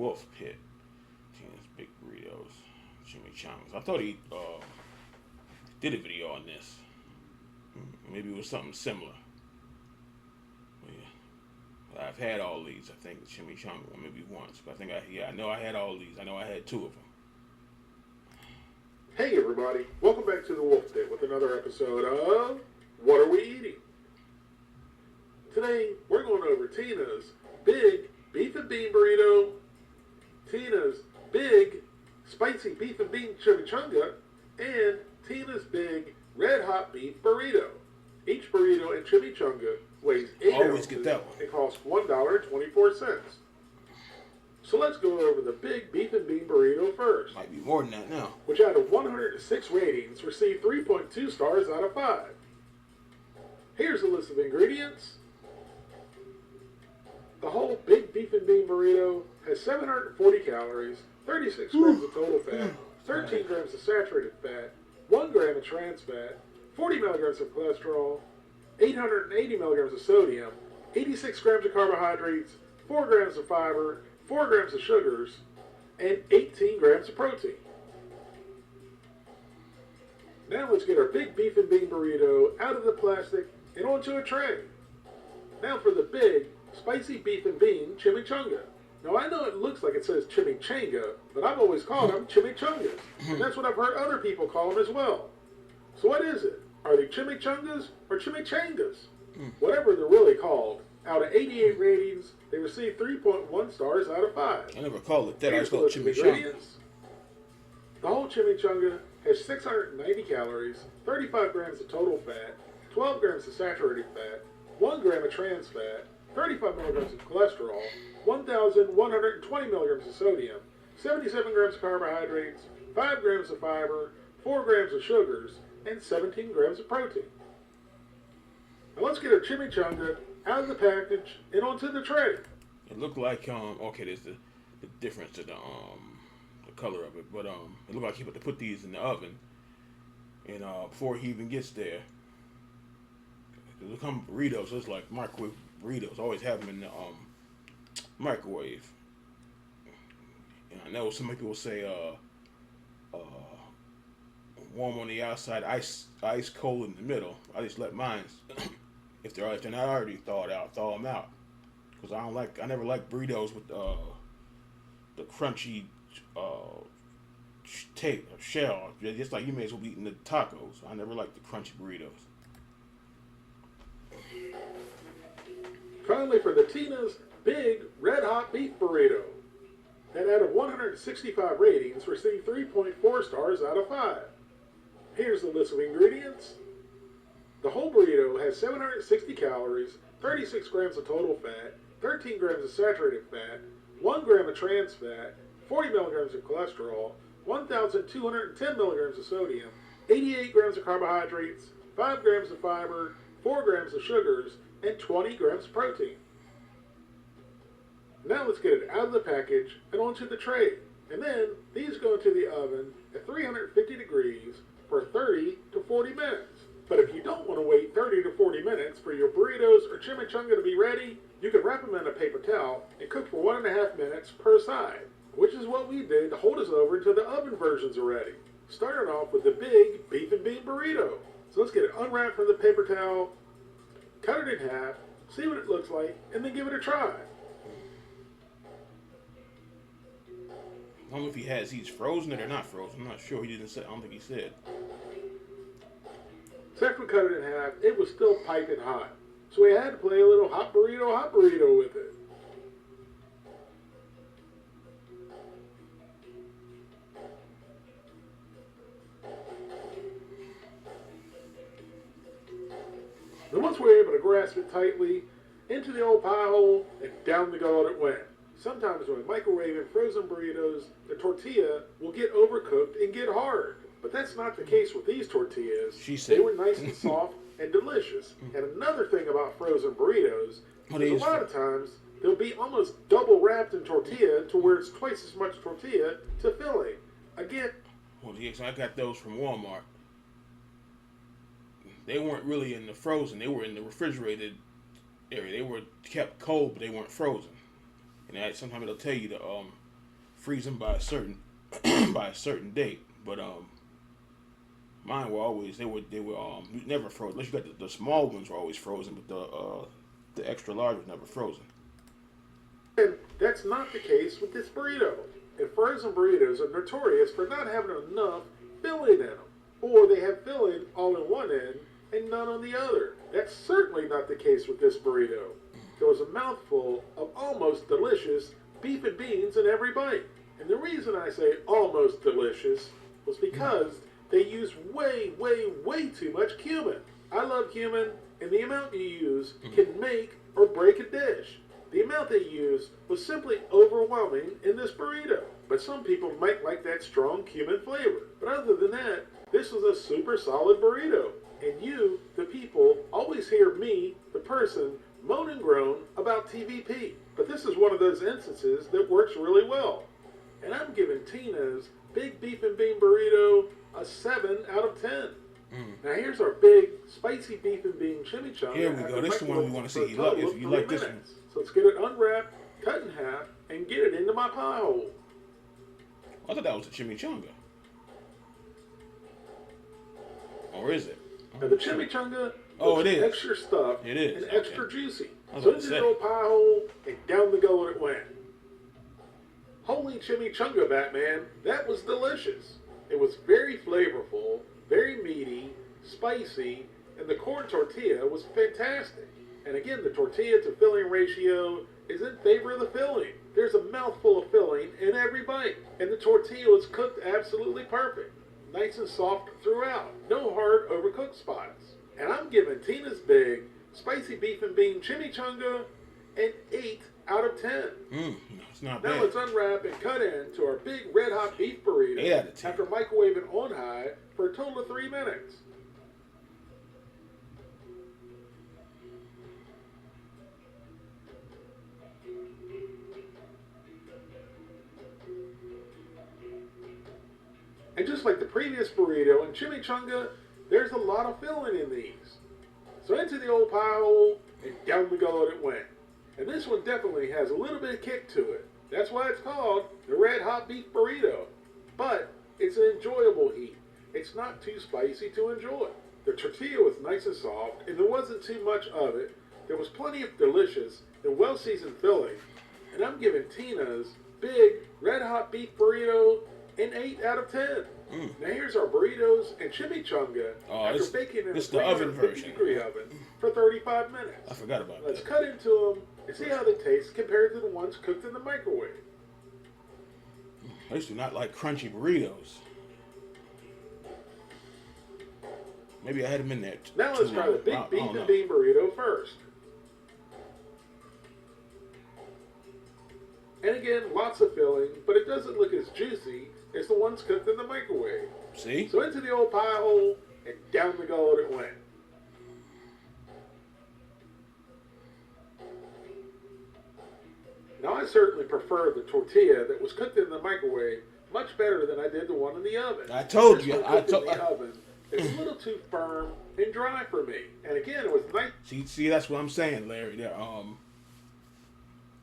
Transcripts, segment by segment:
Wolfe Pit. Tina's Big Burritos. Chimichangas. I thought he did a video on this. Maybe it was something similar. But yeah. I've had all these. I think the chimichanga one maybe once. But I know I had all these. I know I had 2 of them. Hey everybody, welcome back to the Wolfe Pit with another episode of What Are We Eating? Today, we're going over Tina's Big Beef and Bean Burrito, Tina's Big Spicy Beef and Bean Chimichanga, and Tina's Big Red Hot Beef Burrito. Each burrito and chimichanga weighs 8 ounces get that one. and costs $1.24. So let's go over the Big Beef and Bean Burrito first. Might be more than that now. Which out of 106 ratings received 3.2 stars out of 5. Here's a list of ingredients. The whole Big Beef and Bean Burrito has 740 calories, 36 grams of total fat, 13 grams of saturated fat, 1 gram of trans fat, 40 milligrams of cholesterol, 880 milligrams of sodium, 86 grams of carbohydrates, 4 grams of fiber, 4 grams of sugars, and 18 grams of protein. Now let's get our Big Beef and Bean Burrito out of the plastic and onto a tray. Now for the Big Spicy Beef and Bean Chimichanga. Now I know it looks like it says Chimichanga, but I've always called them Chimichangas. And that's what I've heard other people call them as well. So what is it? Are they Chimichangas or Chimichangas? Whatever they're really called, out of 88 ratings, they received 3.1 stars out of 5. I never called it that. I Here's just called it the list of chimichanga. ingredients. The whole chimichanga has 690 calories, 35 grams of total fat, 12 grams of saturated fat, 1 gram of trans fat, 35 milligrams of cholesterol, 1,120 milligrams of sodium, 77 grams of carbohydrates, 5 grams of fiber, 4 grams of sugars, and 17 grams of protein. Now let's get our chimichanga out of the package and onto the tray. It looked like okay, there's the difference to the color of it, but it looked like he had to put these in the oven, and before he even gets there, they come burritos. So it's like microwave burritos. Always have them in the microwave. And I know some people say warm on the outside, ice cold in the middle. I just let mine, if they're not already thawed out, thaw them out, because I never like burritos with the crunchy tape or shell. Just like you may as well be eating the tacos. I never like the crunchy burritos. Finally, for the Tina's Big Red Hot Beef Burrito, that out of 165 ratings received 3.4 stars out of 5. Here's the list of ingredients. The whole burrito has 760 calories, 36 grams of total fat, 13 grams of saturated fat, 1 gram of trans fat, 40 milligrams of cholesterol, 1,210 milligrams of sodium, 88 grams of carbohydrates, 5 grams of fiber, 4 grams of sugars, and 20 grams of protein. Now let's get it out of the package and onto the tray. And then these go into the oven at 350 degrees for 30 to 40 minutes. But if you don't want to wait 30 to 40 minutes for your burritos or chimichanga to be ready, you can wrap them in a paper towel and cook for 1.5 minutes per side, which is what we did to hold us over until the oven versions are ready. Starting off with the Big Beef and Bean Burrito. So let's get it unwrapped from the paper towel, cut it in half, see what it looks like, and then give it a try. I don't know if he's frozen it or not frozen. I'm not sure. He didn't say. I don't think he said. So after we cut it in half, it was still piping hot. So we had to play a little hot burrito with it. And once we were able to grasp it tightly, into the old pie hole, and down the gullet it went. Sometimes when microwaving frozen burritos, the tortilla will get overcooked and get hard. But that's not the case with these tortillas. They were nice and soft and delicious. And another thing about frozen burritos is a lot of times they'll be almost double wrapped in tortilla to where it's twice as much tortilla to filling. Again, well, yes, I got those from Walmart. They weren't really in the frozen. They were in the refrigerated area. They were kept cold, but they weren't frozen. And sometimes it'll tell you freeze them by a certain by a certain date. But mine were always they were never frozen. Unless you got the small ones were always frozen, but the extra large was never frozen. And that's not the case with this burrito. And frozen burritos are notorious for not having enough filling in them. Or they have filling all in one end and none on the other. That's certainly not the case with this burrito. There was a mouthful of almost delicious beef and beans in every bite. And the reason I say almost delicious was because they use way, way, way too much cumin. I love cumin, and the amount you use can make or break a dish. The amount they used was simply overwhelming in this burrito. But some people might like that strong cumin flavor. But other than that, this was a super solid burrito. And you, the people, always hear me, the person, moan and groan about TVP. But this is one of those instances that works really well. And I'm giving Tina's Big Beef and Bean Burrito a 7 out of 10. Now here's our big spicy beef and bean chimichanga. Here we go. This is the one we want to see. If you like this one. So let's get it unwrapped, cut in half, and get it into my pie hole. I thought that was a chimichanga. Or is it? Now the chimichanga it is extra stuffed It is. and extra juicy. I was So about into to the say. old pie hole and down the gullet it went. Holy chimichanga, Batman, that was delicious. It was very flavorful, very meaty, spicy, and the corn tortilla was fantastic. And again, the tortilla to filling ratio is in favor of the filling. There's a mouthful of filling in every bite, and the tortilla was cooked absolutely perfect. Nice and soft throughout. No hard overcooked spots. And I'm giving Tina's Big Spicy Beef and Bean Chimichanga an 8 out of 10. It's not bad. Now let's unwrap and cut into our big red hot beef burrito 8 out of 10. after microwaving on high for a total of 3 minutes. And just like the previous burrito and chimichanga, there's a lot of filling in these. So into the old pie hole and down the gullet it went. And this one definitely has a little bit of kick to it. That's why it's called the red hot beef burrito. But it's an enjoyable heat. It's not too spicy to enjoy. The tortilla was nice and soft, and there wasn't too much of it. There was plenty of delicious and well-seasoned filling. And I'm giving Tina's Big Red Hot Beef Burrito an 8 out of 10. Now here's our burritos and chimichanga after baking in a the oven version. 350-degree oven for 35 minutes. I forgot about Let's that. cut into them and see how they taste compared to the ones cooked in the microwave. I used to not like crunchy burritos. Maybe I had them in there. Now let's try the big beef and bean burrito first. And again, lots of filling, but it doesn't look as juicy as the ones cooked in the microwave. See? So into the old pie hole and down the gullet it went. Now I certainly prefer the tortilla that was cooked in the microwave much better than I did the one in the oven. I told This you. one cooked in the oven. It's a little too firm and dry for me. And again, it was nice. See, that's what I'm saying, Larry. I know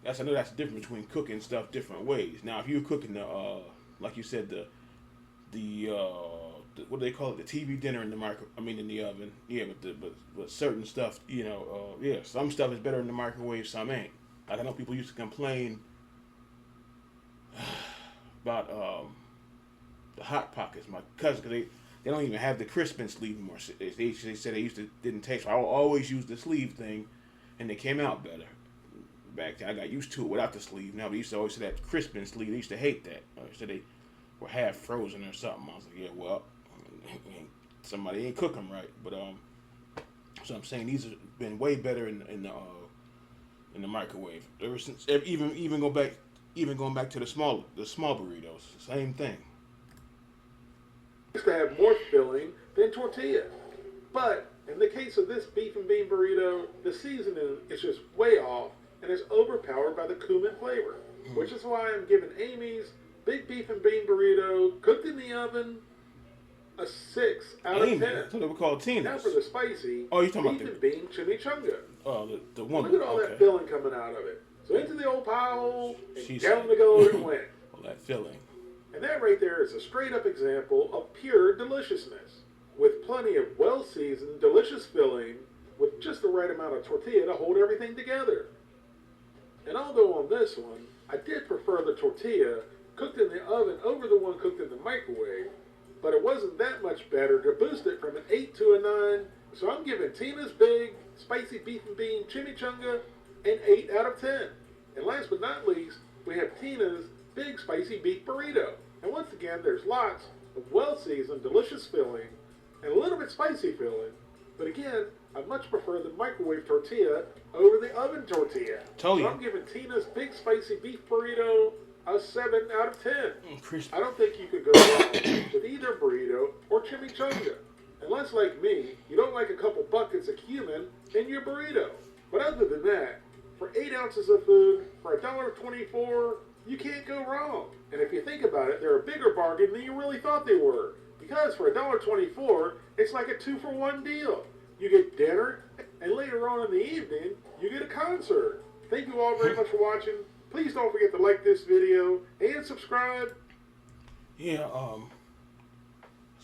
that's the difference between cooking stuff different ways. Now, if you're cooking like you said, the what do they call it? The TV dinner in the in the oven. Yeah, but certain stuff, some stuff is better in the microwave, some ain't. Like I know people used to complain about the Hot Pockets. My cousin, because they don't even have the crispin sleeve anymore. They said they didn't taste. I always used the sleeve thing, and they came out better. Back then, I got used to it without the sleeve. Now, they used to always say that crispin sleeve. They used to hate that. They said they were half frozen or something. I was like, yeah, well, somebody ain't cook them right. But so I'm saying these have been way better in the microwave. Ever since, even going back to the small burritos, same thing. Used to have more filling than tortilla. But in the case of this beef and bean burrito, the seasoning is just way off and is overpowered by the cumin flavor. Which is why I'm giving Amy's Big Beef and Bean Burrito, cooked in the oven, a 6 out of 10. I thought they were called Tina's. Now for the spicy you're talking beef about and bean chimichanga. Oh, the one. Look at all that filling coming out of it. So into the old pile and She down said. the gullet it went. All that filling. And that right there is a straight up example of pure deliciousness, with plenty of well seasoned, delicious filling, with just the right amount of tortilla to hold everything together. And although on this one, I did prefer the tortilla cooked in the oven over the one cooked in the microwave, but it wasn't that much better to boost it from an 8 to a 9, so I'm giving Tina's Big Spicy Beef and Bean Chimichanga an 8 out of 10. And last but not least, we have Tina's Big Spicy Beef Burrito. And once again, there's lots of well-seasoned, delicious filling, and a little bit spicy filling. But again, I much prefer the microwave tortilla over the oven tortilla. So I'm giving Tina's Big Spicy Beef Burrito a 7 out of 10. Crispy. I don't think you could go wrong with either burrito or chimichanga. Unless, like me, you don't like a couple buckets of cumin in your burrito. But other than that, for 8 ounces of food, for $1.24, you can't go wrong. And if you think about it, they're a bigger bargain than you really thought they were. Because for $1.24, it's like a 2-for-1 deal. You get dinner, and later on in the evening, you get a concert. Thank you all very much for watching. Please don't forget to like this video and subscribe. Yeah,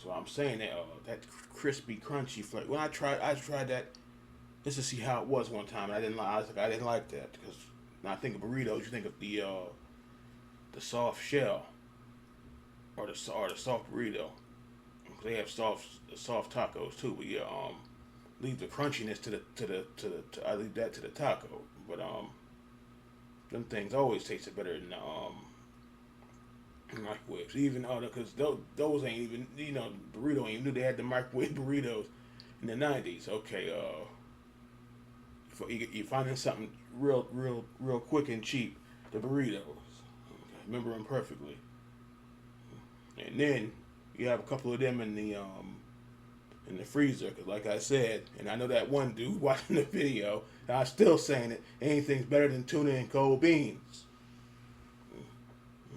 so I'm saying that that crispy, crunchy flavor. When I tried that just to see how it was one time. And I didn't like that because when I think of burritos, you think of the soft shell or the soft burrito. They have soft tacos too. But yeah, leave the crunchiness I leave that to the taco. But them things always tasted better than the microwaves. Even because those ain't even, burrito ain't even knew they had the microwave burritos in the 90s. Okay, you're finding something real quick and cheap. The burritos. Okay, remember them perfectly. And then you have a couple of them in the freezer, because like I said, and I know that one dude watching the video, and I'm still saying it, anything's better than tuna and cold beans.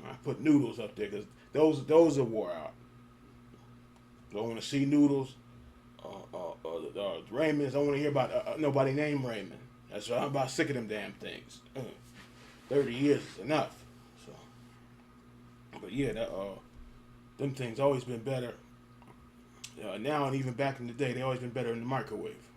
I put noodles up there because those are wore out. Don't want to see noodles. Raymond's. I don't want to hear about nobody named Raymond. That's why I'm about sick of them damn things. 30 years is enough. So, but yeah, them things always been better. Now and even back in the day, they always been better in the microwave.